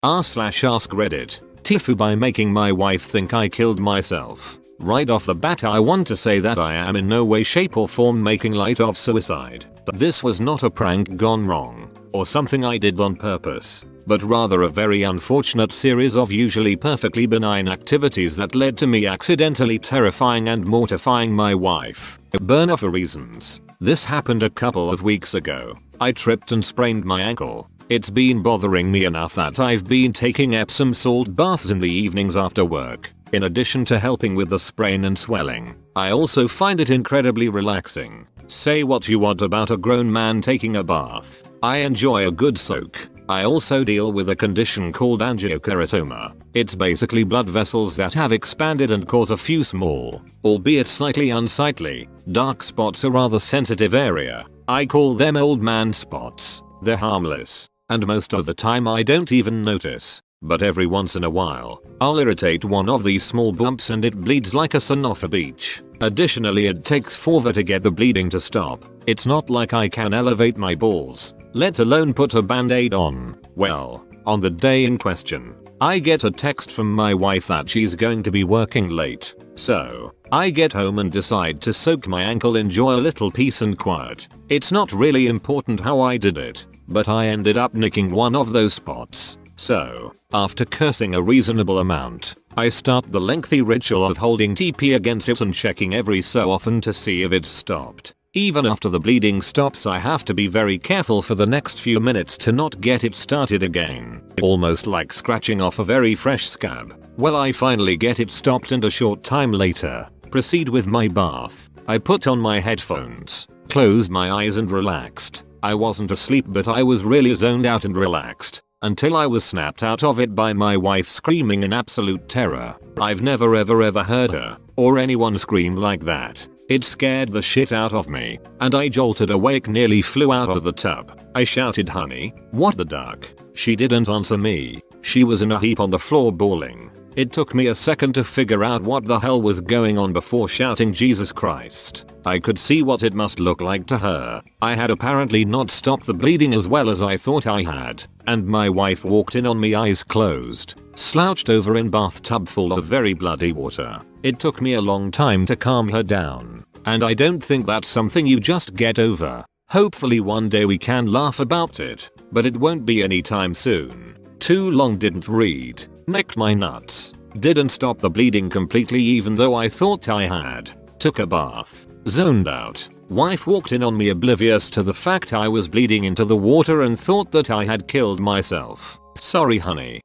r/AskReddit. Tifu by making my wife think I killed myself. Right off the bat I want to say that I am in no way shape or form making light of suicide. This was not a prank gone wrong, or something I did on purpose, but rather a very unfortunate series of usually perfectly benign activities that led to me accidentally terrifying and mortifying my wife. Burner for reasons. This happened a couple of weeks ago. I tripped and sprained my ankle. It's been bothering me enough that I've been taking Epsom salt baths in the evenings after work. In addition to helping with the sprain and swelling, I also find it incredibly relaxing. Say what you want about a grown man taking a bath. I enjoy a good soak. I also deal with a condition called angiokeratoma. It's basically blood vessels that have expanded and cause a few small, albeit slightly unsightly, dark spots, a rather sensitive area. I call them old man spots. They're harmless, and most of the time I don't even notice. But every once in a while, I'll irritate one of these small bumps and it bleeds like a son of a beach. Additionally, it takes forever to get the bleeding to stop. It's not like I can elevate my balls, let alone put a band-aid on. Well, on the day in question, I get a text from my wife that she's going to be working late. So, I get home and decide to soak my ankle, enjoy a little peace and quiet. It's not really important how I did it, but I ended up nicking one of those spots. So, after cursing a reasonable amount, I start the lengthy ritual of holding TP against it and checking every so often to see if it's stopped. Even after the bleeding stops, I have to be very careful for the next few minutes to not get it started again. Almost like scratching off a very fresh scab. Well, I finally get it stopped and a short time later, proceed with my bath. I put on my headphones, closed my eyes and relaxed. I wasn't asleep, but I was really zoned out and relaxed. Until I was snapped out of it by my wife screaming in absolute terror. I've never ever heard her, or anyone scream like that. It scared the shit out of me, and I jolted awake, nearly flew out of the tub. I shouted, "Honey, what the duck?" She didn't answer me. She was in a heap on the floor bawling. It took me a second to figure out what the hell was going on before shouting, "Jesus Christ." I could see what it must look like to her. I had apparently not stopped the bleeding as well as I thought I had, and my wife walked in on me, eyes closed, slouched over in bathtub full of very bloody water. It took me a long time to calm her down, and I don't think that's something you just get over. Hopefully one day we can laugh about it, but it won't be anytime soon. Too long, didn't read, nicked my nuts, didn't stop the bleeding completely even though I thought I had, took a bath, zoned out. Wife walked in on me oblivious to the fact I was bleeding into the water and thought that I had killed myself. Sorry, honey.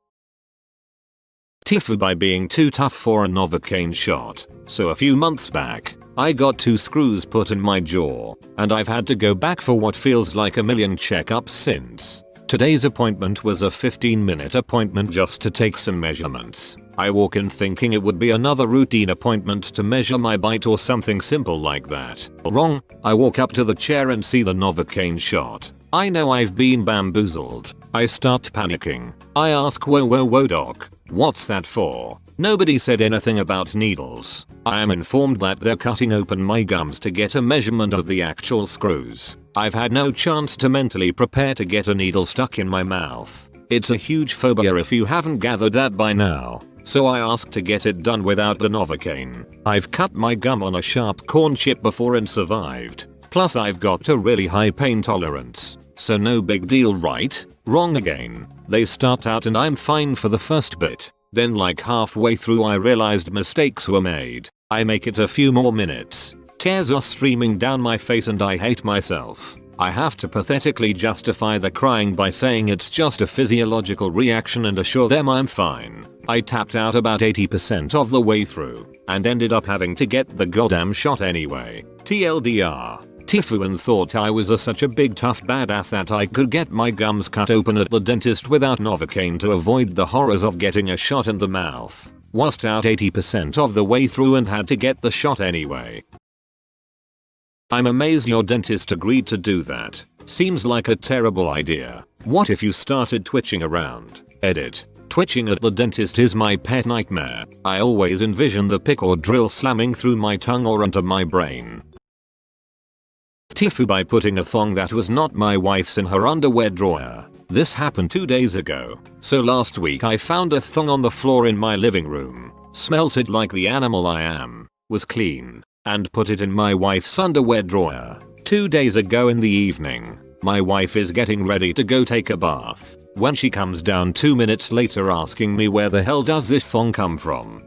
Tifu by being too tough for a Novocaine shot. So a few months back, I got 2 screws put in my jaw, and I've had to go back for what feels like a million checkups since. Today's appointment was a 15-minute appointment just to take some measurements. I walk in thinking it would be another routine appointment to measure my bite or something simple like that. Wrong. I walk up to the chair and see the Novocaine shot. I know I've been bamboozled. I start panicking. I ask, whoa doc, what's that for? Nobody said anything about needles. I am informed that they're cutting open my gums to get a measurement of the actual screws. I've had no chance to mentally prepare to get a needle stuck in my mouth. It's a huge phobia if you haven't gathered that by now. So I asked to get it done without the Novocaine. I've cut my gum on a sharp corn chip before and survived. Plus I've got a really high pain tolerance. So no big deal, right? Wrong again. They start out and I'm fine for the first bit. Then like halfway through I realized mistakes were made. I make it a few more minutes. Tears are streaming down my face and I hate myself. I have to pathetically justify the crying by saying it's just a physiological reaction and assure them I'm fine. I tapped out about 80% of the way through and ended up having to get the goddamn shot anyway. TLDR. Tifu and thought I was such a big tough badass that I could get my gums cut open at the dentist without Novocaine to avoid the horrors of getting a shot in the mouth. Was out 80% of the way through and had to get the shot anyway. I'm amazed your dentist agreed to do that. Seems like a terrible idea. What if you started twitching around? Edit. Twitching at the dentist is my pet nightmare. I always envision the pick or drill slamming through my tongue or onto my brain. Tifu by putting a thong that was not my wife's in her underwear drawer. This happened 2 days ago. So last week I found a thong on the floor in my living room. Smelt it like the animal I am. Was clean. And put it in my wife's underwear drawer. 2 days ago in the evening, my wife is getting ready to go take a bath. When she comes down 2 minutes later asking me where the hell does this thong come from?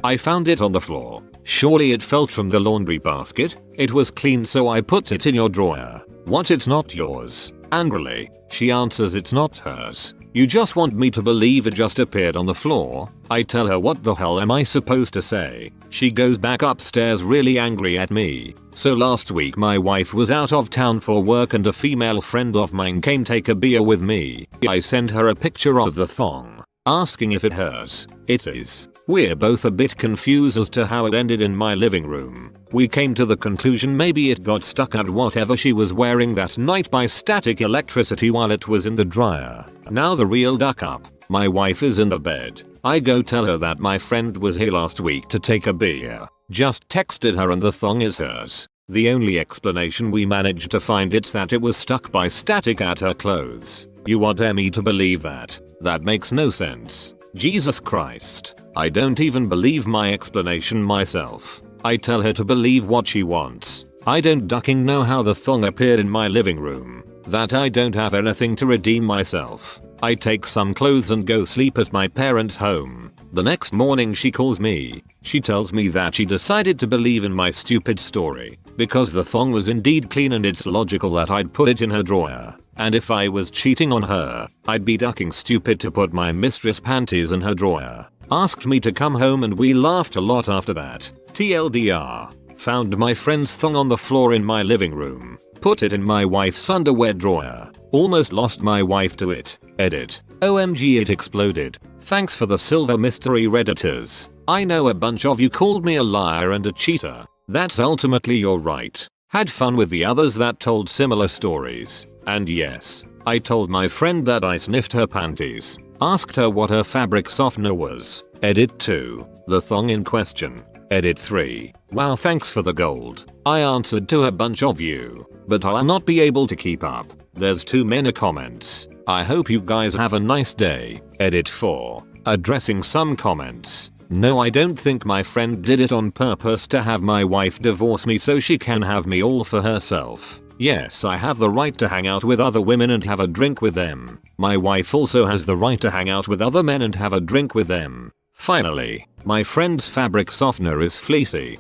I found it on the floor. Surely it fell from the laundry basket? It was clean so I put it in your drawer. What, it's not yours? Angrily, she answers it's not hers. You just want me to believe it just appeared on the floor? I tell her what the hell am I supposed to say? She goes back upstairs really angry at me. So last week my wife was out of town for work and a female friend of mine came take a beer with me. I send her a picture of the thong, asking if it hers. It is. We're both a bit confused as to how it ended in my living room. We came to the conclusion maybe it got stuck at whatever she was wearing that night by static electricity while it was in the dryer. Now the real duck up. My wife is in the bed. I go tell her that my friend was here last week to take a beer. Just texted her and the thong is hers. The only explanation we managed to find it's that it was stuck by static at her clothes. You want me to believe that? That makes no sense. Jesus Christ. I don't even believe my explanation myself. I tell her to believe what she wants. I don't ducking know how the thong appeared in my living room. That I don't have anything to redeem myself. I take some clothes and go sleep at my parents' home. The next morning she calls me. She tells me that she decided to believe in my stupid story because the thong was indeed clean and it's logical that I'd put it in her drawer. And if I was cheating on her, I'd be ducking stupid to put my mistress panties in her drawer. Asked me to come home and we laughed a lot after that. TLDR. Found my friend's thong on the floor in my living room. Put it in my wife's underwear drawer. Almost lost my wife to it. Edit. OMG it exploded. Thanks for the silver mystery redditors. I know a bunch of you called me a liar and a cheater. That's ultimately your right. Had fun with the others that told similar stories. And yes, I told my friend that I sniffed her panties. Asked her what her fabric softener was. Edit 2. The thong in question. Edit 3. Wow, thanks for the gold. I answered to a bunch of you, but I'll not be able to keep up. There's too many comments. I hope you guys have a nice day. Edit 4. Addressing some comments. No, I don't think my friend did it on purpose to have my wife divorce me so she can have me all for herself. Yes, I have the right to hang out with other women and have a drink with them. My wife also has the right to hang out with other men and have a drink with them. Finally, my friend's fabric softener is fleecy.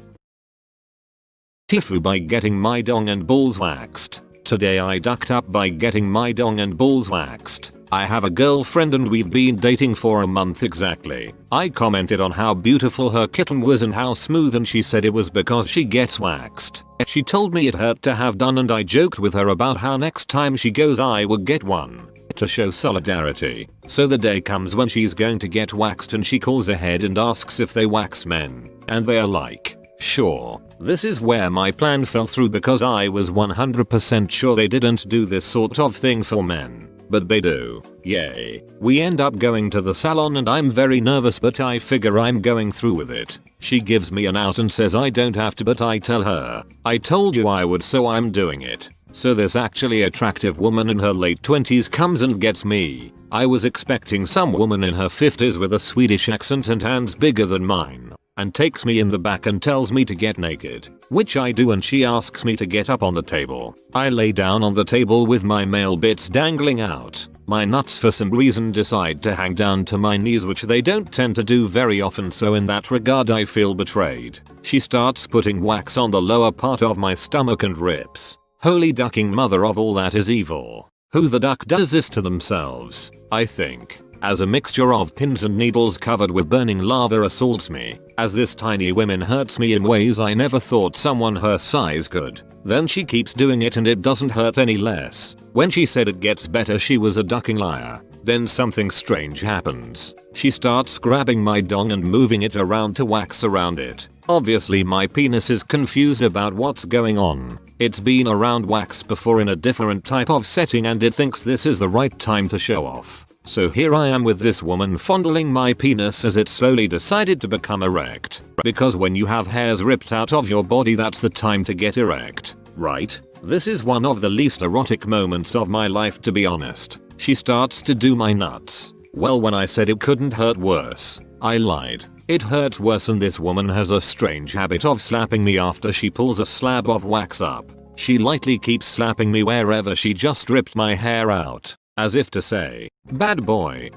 Tifu by getting my dong and balls waxed. Today I ducked up by getting my dong and balls waxed. I have a girlfriend and we've been dating for a month exactly. I commented on how beautiful her kitten was and how smooth and she said it was because she gets waxed. She told me it hurt to have done and I joked with her about how next time she goes I would get one. To show solidarity. So the day comes when she's going to get waxed and she calls ahead and asks if they wax men. And they are like, sure. This is where my plan fell through because I was 100% sure they didn't do this sort of thing for men. But they do. Yay. We end up going to the salon and I'm very nervous but I figure I'm going through with it. She gives me an out and says I don't have to but I tell her, I told you I would so I'm doing it. So this actually attractive woman in her late 20s comes and gets me. I was expecting some woman in her 50s with a Swedish accent and hands bigger than mine. And takes me in the back and tells me to get naked. Which I do and she asks me to get up on the table. I lay down on the table with my male bits dangling out. My nuts for some reason decide to hang down to my knees which they don't tend to do very often so in that regard I feel betrayed. She starts putting wax on the lower part of my stomach and ribs. Holy ducking mother of all that is evil. Who the duck does this to themselves? I think. As a mixture of pins and needles covered with burning lava assaults me, as this tiny woman hurts me in ways I never thought someone her size could. Then she keeps doing it and it doesn't hurt any less. When she said it gets better she was a ducking liar. Then something strange happens. She starts grabbing my dong and moving it around to wax around it. Obviously my penis is confused about what's going on. It's been around wax before in a different type of setting and it thinks this is the right time to show off. So here I am with this woman fondling my penis as it slowly decided to become erect. Because when you have hairs ripped out of your body that's the time to get erect, right? This is one of the least erotic moments of my life to be honest. She starts to do my nuts. Well, when I said it couldn't hurt worse, I lied. It hurts worse, and this woman has a strange habit of slapping me after she pulls a slab of wax up. She lightly keeps slapping me wherever she just ripped my hair out, as if to say, bad boy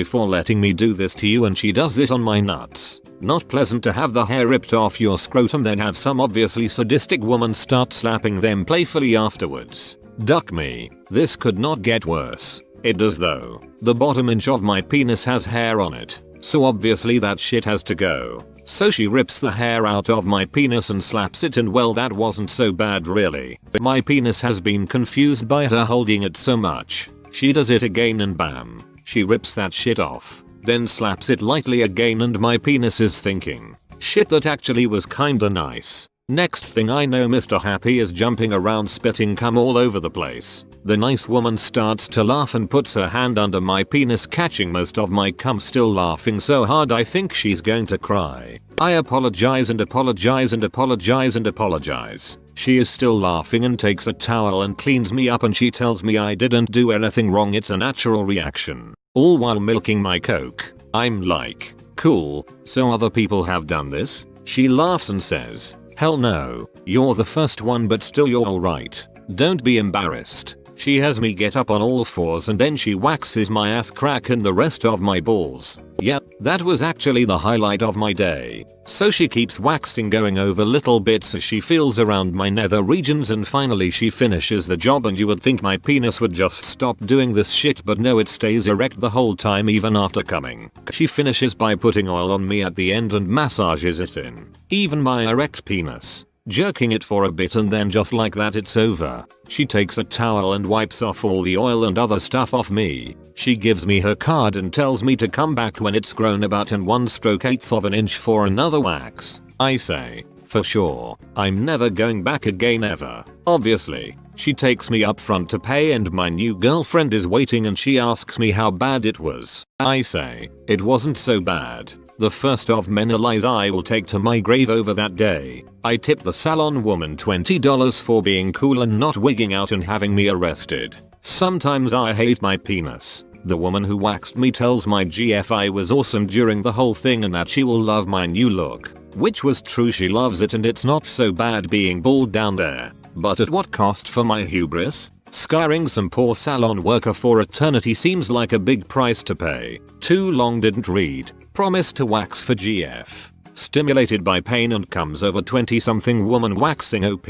for letting me do this to you, and she does it on my nuts. Not pleasant to have the hair ripped off your scrotum then have some obviously sadistic woman start slapping them playfully afterwards. Duck me. This could not get worse. It does though. The bottom inch of my penis has hair on it, so obviously that shit has to go. So she rips the hair out of my penis and slaps it, and well, that wasn't so bad really. My penis has been confused by her holding it so much. She does it again and bam. She rips that shit off, then slaps it lightly again, and my penis is thinking, shit, that actually was kinda nice. Next thing I know, Mr. Happy is jumping around spitting cum all over the place. The nice woman starts to laugh and puts her hand under my penis, catching most of my cum, still laughing so hard I think she's going to cry. I apologize and apologize and apologize and apologize. She is still laughing and takes a towel and cleans me up, and she tells me I didn't do anything wrong, it's a natural reaction. All while milking my coke. I'm like, cool, so other people have done this? She laughs and says, hell no, you're the first one, but still you're alright. Don't be embarrassed. She has me get up on all fours and then she waxes my ass crack and the rest of my balls. Yep, that was actually the highlight of my day. So she keeps waxing, going over little bits as she feels around my nether regions, and finally she finishes the job, and you would think my penis would just stop doing this shit, but no, it stays erect the whole time even after coming. She finishes by putting oil on me at the end and massages it in. Even my erect penis. Jerking it for a bit, and then just like that it's over. She takes a towel and wipes off all the oil and other stuff off me. She gives me her card and tells me to come back when it's grown about in 1/8 of an inch for another wax. I say, for sure, I'm never going back again ever. Obviously. She takes me up front to pay, and my new girlfriend is waiting and she asks me how bad it was. I say, it wasn't so bad. The first of many lies I will take to my grave over that day. I tipped the salon woman $20 for being cool and not wigging out and having me arrested. Sometimes I hate my penis. The woman who waxed me tells my GF I was awesome during the whole thing and that she will love my new look. Which was true, she loves it and it's not so bad being bald down there. But at what cost for my hubris? Scarring some poor salon worker for eternity seems like a big price to pay. Too long, didn't read. Promised to wax for GF. Stimulated by pain and comes over 20-something woman waxing OP.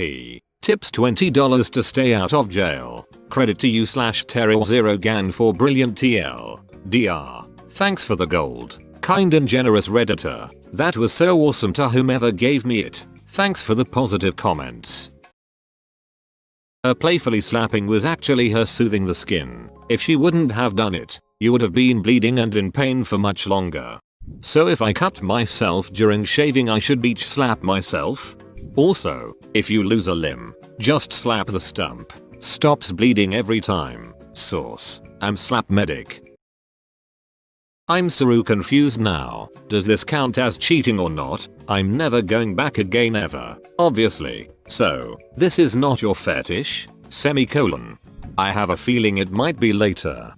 Tips $20 to stay out of jail. Credit to you /Terrell0gan for brilliant TL. DR. Thanks for the gold. Kind and generous Redditor. That was so awesome to whomever gave me it. Thanks for the positive comments. Her playfully slapping was actually her soothing the skin. If she wouldn't have done it, you would have been bleeding and in pain for much longer. So if I cut myself during shaving, I should beach slap myself? Also, if you lose a limb, just slap the stump. Stops bleeding every time. Source. I'm slap medic. I'm so confused now. Does this count as cheating or not? I'm never going back again ever. Obviously. So, this is not your fetish? Semicolon. I have a feeling it might be later.